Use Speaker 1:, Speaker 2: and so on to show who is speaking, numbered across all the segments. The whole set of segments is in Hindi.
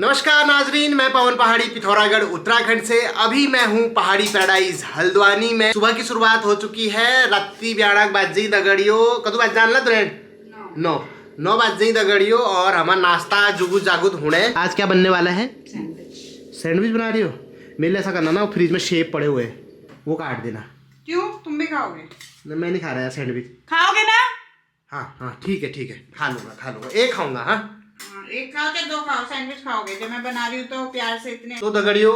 Speaker 1: नमस्कार नाजरीन, मैं पवन पहाड़ी पिथौरागढ़ उत्तराखंड से। अभी मैं हूँ पहाड़ी पैराडाइज हल्द्वानी में। सुबह की शुरुआत हो चुकी है। रत्ती ब्याड़क बाजी दगड़ियो कदू बाज जान ला तुरंत 9 बाजी दगड़ियो और हमारा नाश्ता जुगुत जागुत होने। आज क्या बनने वाला है? सैंडविच बना रही हो? मेरे लिए ऐसा करना ना, वो फ्रिज में शेप पड़े हुए वो काट देना।
Speaker 2: क्यों, तुम भी खाओगे?
Speaker 1: मैं नहीं खा रहा सैंडविच।
Speaker 2: खाओगे ना?
Speaker 1: हाँ ठीक है खा लूंगा एक खाऊंगा। हाँ
Speaker 2: एक खाओ के 2 खाओ, सैंडविच खाओगे? जो मैं बना रही हूँ तो प्यार से इतने।
Speaker 1: तो दगड़ियो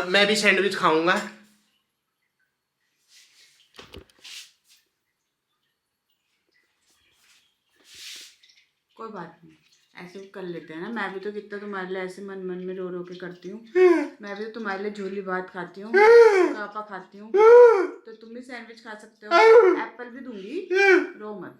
Speaker 1: मैं भी सैंडविच खाऊंगा।
Speaker 2: कोई बात नहीं, ऐसे कर लेते हैं ना। मैं भी तो कितना तुम्हारे लिए ऐसे मन मन में रो रो के करती हूँ। मैं भी तो तुम्हारे लिए झोली भात खाती हूँ, कापा खाती हूँ, तो तुम भी सैंडविच खा सकते हो। एप्पल भी दूंगी, रो मत।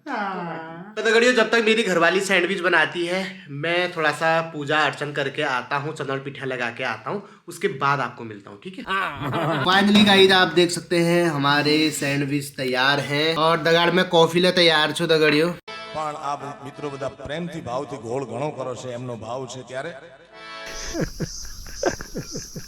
Speaker 1: तो दगड़ियों, जब तक मेरी घरवाली सैंडविच बनाती है मैं थोड़ा सा पूजा अर्चन करके आता हूँ, चंदन पिठा लगा के आता हूँ, उसके बाद आपको मिलता हूँ, ठीक है? फाइनली गाइस, आप देख सकते हैं हमारे सैंडविच तैयार हैं और दगाड़ में कॉफी ले तैयार छो दगड़ियों।
Speaker 3: પણ આ મિત્રો બધા પ્રેમથી ભાવથી ઘોળ ઘણો કરો છે, એમનો ભાવ છે ત્યારે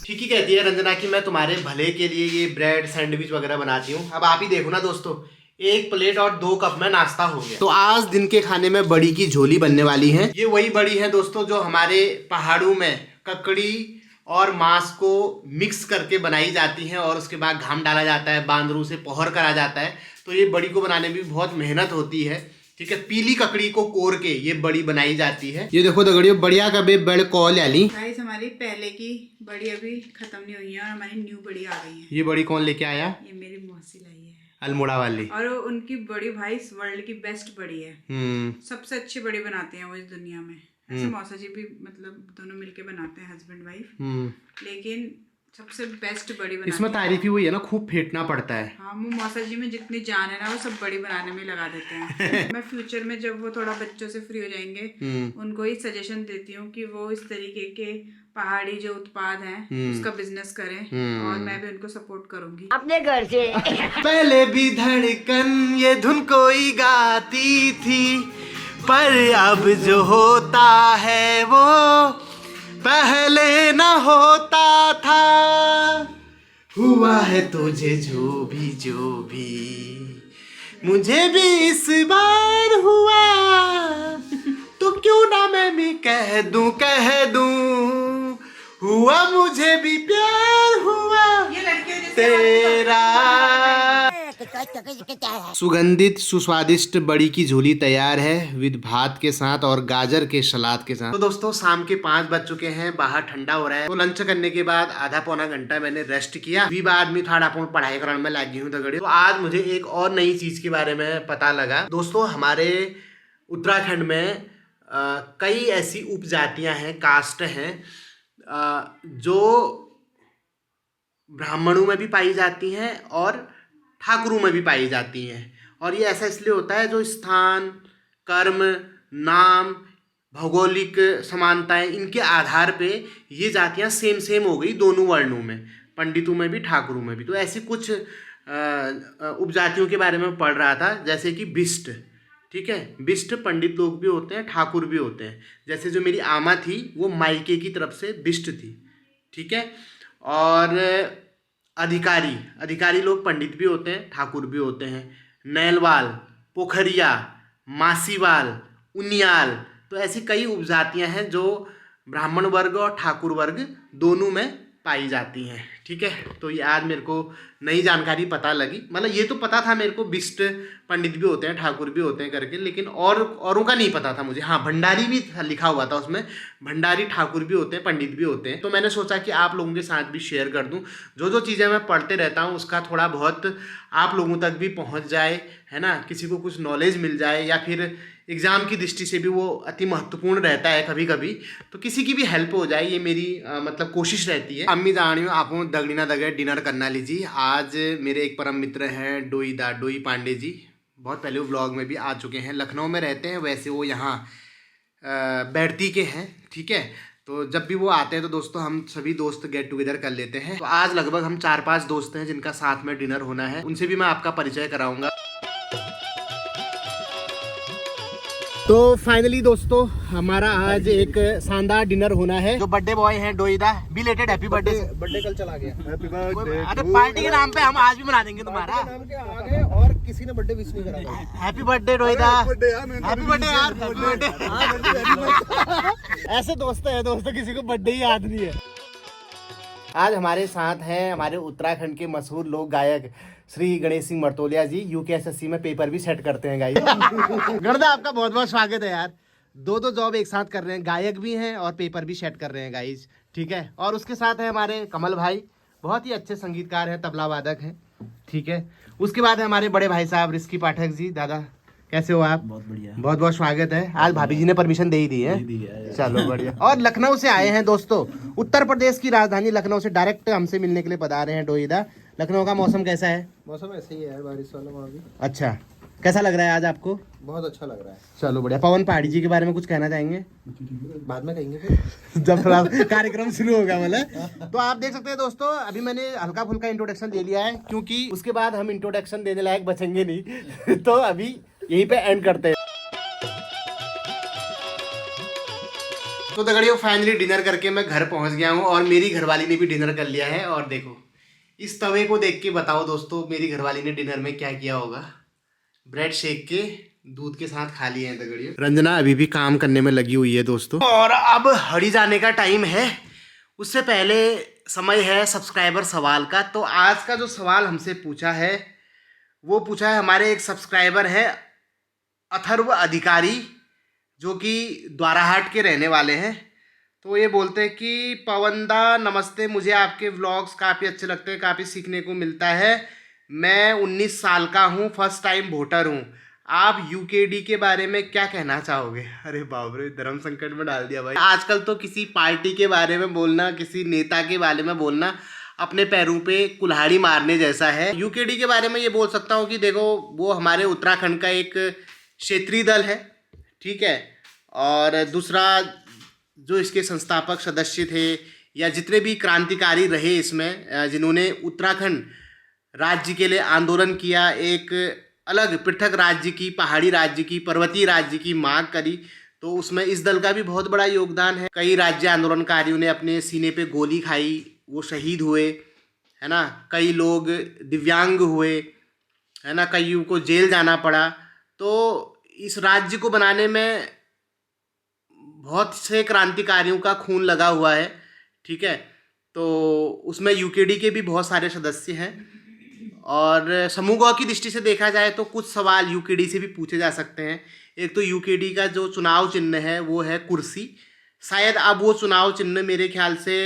Speaker 1: ठीक ही कहती है रंजना कि मैं तुम्हारे भले के लिए ये ब्रेड सैंडविच वगैरह बनाती हूँ। अब आप ही देखो ना दोस्तों, 1 प्लेट और 2 कप में नाश्ता हो गया। तो आज दिन के खाने में बड़ी की झोली बनने वाली है। ये वही बड़ी है दोस्तों जो हमारे पहाड़ों में ककड़ी और मांस को मिक्स करके बनाई जाती है और उसके बाद घाम डाला जाता है, बांदरू से पोहर करा जाता है। तो ये बड़ी को बनाने में भी बहुत मेहनत होती है, ठीक है? पीली ककड़ी को कोर के ये बड़ी बनाई जाती है। ये देखो दगड़ियों, बढ़िया कबे बड़ कॉल आली
Speaker 2: गाइस, हमारी पहले की बड़ी अभी खत्म नहीं हुई है और हमारी न्यू बड़ी आ गई है।
Speaker 1: ये बड़ी कौन लेके आया?
Speaker 2: ये मेरी मौसी लाई है,
Speaker 1: अल्मोड़ा वाली।
Speaker 2: और उनकी बड़ी भाई इस वर्ल्ड की बेस्ट बड़ी है। सबसे अच्छी बड़ी बनाते हैं वो इस दुनिया में। ऐसे मौसा जी भी मतलब दोनों मिलके बनाते हैं, हस्बैंड वाइफ, लेकिन सबसे बेस्ट बड़ी बनाते
Speaker 1: इसमें तारीफ ही हुई है ना, खूब फेंटना पड़ता है।
Speaker 2: हाँ, वो मौसा जी में जितनी जान है ना वो सब बड़ी बनाने में लगा देते हैं। मैं फ्यूचर में जब वो थोड़ा बच्चों से फ्री हो जाएंगे उनको ही सजेशन देती हूँ कि वो इस तरीके के पहाड़ी जो उत्पाद हैं उसका बिजनेस करें और मैं भी उनको सपोर्ट करूंगी
Speaker 4: अपने घर से।
Speaker 1: पहले भी धड़कन ये धुन कोई गाती थी, पर अब जो होता है वो पहले न होता था। हुआ है तुझे जो भी मुझे भी इस बार हुआ, तो क्यों ना मैं भी कह दूं हुआ मुझे भी प्यार हुआ तेरा। सुगंधित सुस्वादिष्ट बड़ी की झोली तैयार है विद भात के साथ और गाजर के सलाद के साथ। तो दोस्तों, शाम के 5 बज चुके हैं, बाहर ठंडा हो रहा है। तो लंच करने के बाद आधा पौना घंटा मैंने रेस्ट किया। अभी बाद में थोड़ा पढ़ाई करने में लगी हूँ दगड़ियों। तो आज मुझे एक और नई चीज के बारे में पता लगा दोस्तों। हमारे उत्तराखंड में कई ऐसी उपजातियां हैं, कास्ट हैं जो ब्राह्मणों में भी पाई जाती हैं और ठाकुरों में भी पाई जाती हैं। और ये ऐसा इसलिए होता है जो स्थान, कर्म, नाम, भौगोलिक समानताएं, इनके आधार पे ये जातियां सेम हो गई दोनों वर्णों में, पंडितों में भी ठाकुरों में भी। तो ऐसी कुछ उपजातियों के बारे में पढ़ रहा था, जैसे कि बिष्ट, ठीक है? बिष्ट पंडित लोग भी होते हैं, ठाकुर भी होते हैं। जैसे जो मेरी आमा थी वो मायके की तरफ से बिष्ट थी, ठीक है? और अधिकारी लोग पंडित भी होते हैं, ठाकुर भी होते हैं। नैलवाल, पोखरिया, मासीवाल, उनियाल, तो ऐसी कई उपजातियां हैं जो ब्राह्मण वर्ग और ठाकुर वर्ग दोनों में पाई जाती हैं, ठीक है? तो ये आज मेरे को नई जानकारी पता लगी। मतलब ये तो पता था मेरे को, बिष्ट पंडित भी होते हैं, ठाकुर भी होते हैं करके, लेकिन औरों का नहीं पता था मुझे। हाँ, भंडारी भी लिखा हुआ था उसमें, भंडारी ठाकुर भी होते हैं, पंडित भी होते हैं। तो मैंने सोचा कि आप लोगों के साथ भी शेयर कर दूं, जो चीज़ें मैं पढ़ते रहता हूं उसका थोड़ा बहुत आप लोगों तक भी पहुंच जाए, है ना? किसी को कुछ नॉलेज मिल जाए, या फिर एग्ज़ाम की दृष्टि से भी वो अति महत्वपूर्ण रहता है कभी कभी, तो किसी की भी हेल्प हो जाए, ये मेरी मतलब कोशिश रहती है। अम्मी जानियो आप दगड़ी ना दगे डिनर करना लीजिए। आज मेरे एक परम मित्र हैं डोई पांडे जी, बहुत पहले वो व्लॉग में भी आ चुके हैं। लखनऊ में रहते हैं, वैसे वो यहाँ बैठती के हैं, ठीक है? तो जब भी वो आते हैं तो दोस्तों हम सभी दोस्त गेट टुगेदर कर लेते हैं। तो आज लगभग हम 4-5 दोस्त हैं जिनका साथ में डिनर होना है, उनसे भी मैं आपका परिचय कराऊंगा। तो फाइनली दोस्तों हमारा आज एक शानदार डिनर होना है। जो बर्थडे बॉय हैं डोईदा, बिलेटेड हैप्पी बर्थडे।
Speaker 4: बर्थडे कल चला गया। Happy birthday.
Speaker 1: अरे पार्टी के नाम पे हम आज भी मना देंगे तुम्हारा।
Speaker 4: नाम के आगे और किसी ने बर्थडे विश नहीं करा।
Speaker 1: हैप्पी बर्थडे डोईदा।
Speaker 4: हैप्पी बर्थडे यार।
Speaker 1: ऐसे दोस्त है दोस्तों, किसी को बर्थडे ही याद नहीं है। आज हमारे साथ हैं हमारे उत्तराखंड के मशहूर लोक गायक श्री गणेश सिंह मर्तोलिया जी। यूकेएसएससी में पेपर भी सेट करते हैं गाइस। गणदा आपका बहुत बहुत स्वागत है यार। दो जॉब एक साथ कर रहे हैं, गायक भी हैं और पेपर भी सेट कर रहे हैं गाइस, ठीक है। और उसके साथ है हमारे कमल भाई, बहुत ही अच्छे संगीतकार हैं, तबला वादक हैं, ठीक है। उसके बाद है हमारे बड़े भाई साहब रिस्की पाठक जी। दादा कैसे हो आप?
Speaker 4: बहुत बढ़िया।
Speaker 1: बहुत बहुत स्वागत है। आज भाभी जी ने परमिशन दे ही दी है। चलो बढ़िया। और लखनऊ से आए हैं दोस्तों, उत्तर प्रदेश की राजधानी लखनऊ से डायरेक्ट हमसे मिलने के लिए पधारे हैं डोईदा। लखनऊ का मौसम कैसा है?
Speaker 4: मौसम ऐसे ही है, बारिश वाला वहाँ भी।
Speaker 1: अच्छा, कैसा लग रहा है आज आपको?
Speaker 4: बहुत अच्छा लग रहा है।
Speaker 1: चलो बढ़िया। पवन पहाड़ी जी के बारे में कुछ कहना चाहेंगे?
Speaker 4: बाद में कहेंगे फिर
Speaker 1: जब थोड़ा कार्यक्रम शुरू होगा मतलब। तो आप देख सकते हैं दोस्तों, अभी मैंने हल्का फुल्का इंट्रोडक्शन दे लिया है, क्योंकि उसके बाद हम इंट्रोडक्शन देने लायक बचेंगे नहीं। तो अभी यहीं पे एंड करते हैं। तो दगड़ियों फाइनली डिनर करके मैं घर पहुंच गया हूं और मेरी घरवाली ने भी डिनर कर लिया है। और देखो इस तवे को देख के बताओ दोस्तों, मेरी घरवाली ने डिनर में क्या किया होगा। ब्रेड शेक के दूध के साथ खा लिए हैं दगड़ियों। रंजना अभी भी काम करने में लगी हुई है दोस्तों। और अब हड़ी जाने का टाइम है, उससे पहले समय है सब्सक्राइबर सवाल का। तो आज का जो सवाल हमसे पूछा है वो पूछा है हमारे एक सब्सक्राइबर है अथर्व अधिकारी, जो कि द्वाराहाट के रहने वाले हैं। तो ये बोलते हैं कि पवनदा नमस्ते, मुझे आपके व्लॉग्स काफ़ी अच्छे लगते हैं, काफ़ी सीखने को मिलता है। मैं 19 साल का हूँ, फर्स्ट टाइम वोटर हूँ। आप यूकेडी के बारे में क्या कहना चाहोगे? अरे बाप रे, धर्म संकट में डाल दिया भाई। आजकल तो किसी पार्टी के बारे में बोलना, किसी नेता के बारे में बोलना अपने पैरों पे कुल्हाड़ी मारने जैसा है। यूकेडी के बारे में ये बोल सकता हूँ कि देखो वो हमारे उत्तराखंड का एक क्षेत्रीय दल है, ठीक है। और दूसरा जो इसके संस्थापक सदस्य थे या जितने भी क्रांतिकारी रहे इसमें, जिन्होंने उत्तराखंड राज्य के लिए आंदोलन किया, एक अलग पृथक राज्य की, पहाड़ी राज्य की, पर्वतीय राज्य की मांग करी, तो उसमें इस दल का भी बहुत बड़ा योगदान है। कई राज्य आंदोलनकारियों ने अपने सीने पे गोली खाई, वो शहीद हुए, है ना। कई लोग दिव्यांग हुए, है ना, कईयों को जेल जाना पड़ा। तो इस राज्य को बनाने में बहुत से क्रांतिकारियों का खून लगा हुआ है, ठीक है। तो उसमें यूकेडी के भी बहुत सारे सदस्य हैं। और समूह की दृष्टि से देखा जाए तो कुछ सवाल यूकेडी से भी पूछे जा सकते हैं। एक तो यूकेडी का जो चुनाव चिन्ह है वो है कुर्सी। शायद अब वो चुनाव चिन्ह मेरे ख्याल से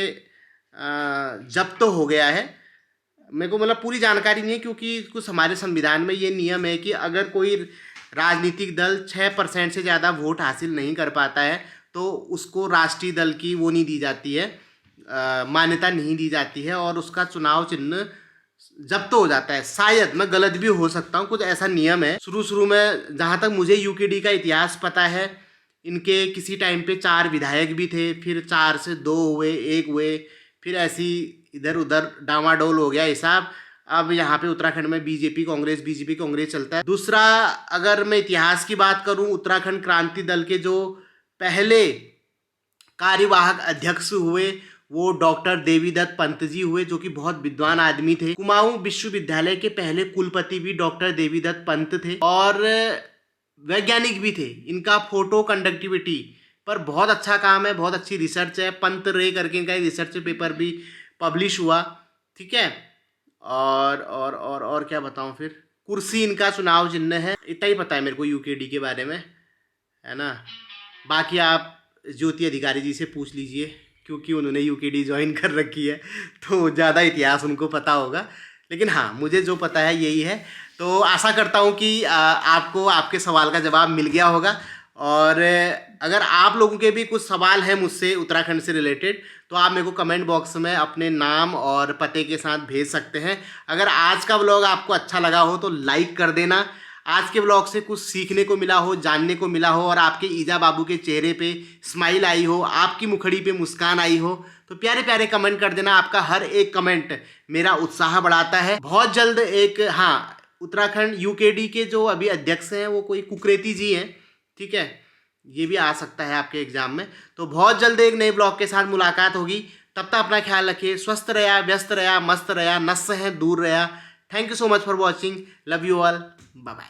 Speaker 1: जब्त तो हो गया है। मेरे को मतलब पूरी जानकारी नहीं है, क्योंकि कुछ हमारे संविधान में ये नियम है कि अगर कोई राजनीतिक दल 6% से ज़्यादा वोट हासिल नहीं कर पाता है तो उसको राष्ट्रीय दल की वो नहीं दी जाती है, मान्यता नहीं दी जाती है, और उसका चुनाव चिन्ह जब्त तो हो जाता है। शायद मैं गलत भी हो सकता हूँ, कुछ ऐसा नियम है। शुरू में जहाँ तक मुझे यूकेडी का इतिहास पता है, इनके किसी टाइम पे 4 विधायक भी थे, फिर 4 से 2 हुए, 1 हुए, फिर ऐसी इधर उधर डामाडोल हो गया हिसाब। अब यहाँ पे उत्तराखंड में बीजेपी कांग्रेस चलता है। दूसरा, अगर मैं इतिहास की बात करूँ, उत्तराखंड क्रांति दल के जो पहले कार्यवाहक अध्यक्ष हुए वो डॉक्टर देवीदत्त पंत जी हुए, जो कि बहुत विद्वान आदमी थे। कुमाऊं विश्वविद्यालय के पहले कुलपति भी डॉक्टर देवीदत्त पंत थे और वैज्ञानिक भी थे। इनका फोटो कंडक्टिविटी पर बहुत अच्छा काम है, बहुत अच्छी रिसर्च है। पंत रे करके इनका एक रिसर्च पेपर भी पब्लिश हुआ, ठीक है। और क्या बताऊं फिर। कुर्सी इनका चुनाव चिन्ह है, इतना ही पता है मेरे को यूकेडी के बारे में, है ना। बाकी आप ज्योति अधिकारी जी से पूछ लीजिए, क्योंकि उन्होंने यूकेडी ज्वाइन कर रखी है तो ज़्यादा इतिहास उनको पता होगा। लेकिन हाँ, मुझे जो पता है यही है। तो आशा करता हूँ कि आपको आपके सवाल का जवाब मिल गया होगा। और अगर आप लोगों के भी कुछ सवाल हैं मुझसे उत्तराखंड से रिलेटेड, तो आप मेरे को कमेंट बॉक्स में अपने नाम और पते के साथ भेज सकते हैं। अगर आज का व्लॉग आपको अच्छा लगा हो तो लाइक कर देना। आज के व्लॉग से कुछ सीखने को मिला हो, जानने को मिला हो, और आपके ईजा बाबू के चेहरे पे स्माइल आई हो, आपकी मुखड़ी पे मुस्कान आई हो, तो प्यारे प्यारे कमेंट कर देना। आपका हर एक कमेंट मेरा उत्साह बढ़ाता है। बहुत जल्द एक, हाँ, उत्तराखंड यूकेडी के जो अभी अध्यक्ष हैं वो कोई कुकरेती जी हैं, ठीक है। ये भी आ सकता है आपके एग्जाम में। तो बहुत जल्द एक नए ब्लॉग के साथ मुलाकात होगी। तब तक अपना ख्याल रखिए। स्वस्थ रहा, व्यस्त रहा, मस्त रहा, नस से दूर रहा। Thank you so much for watching. Love you all. Bye bye.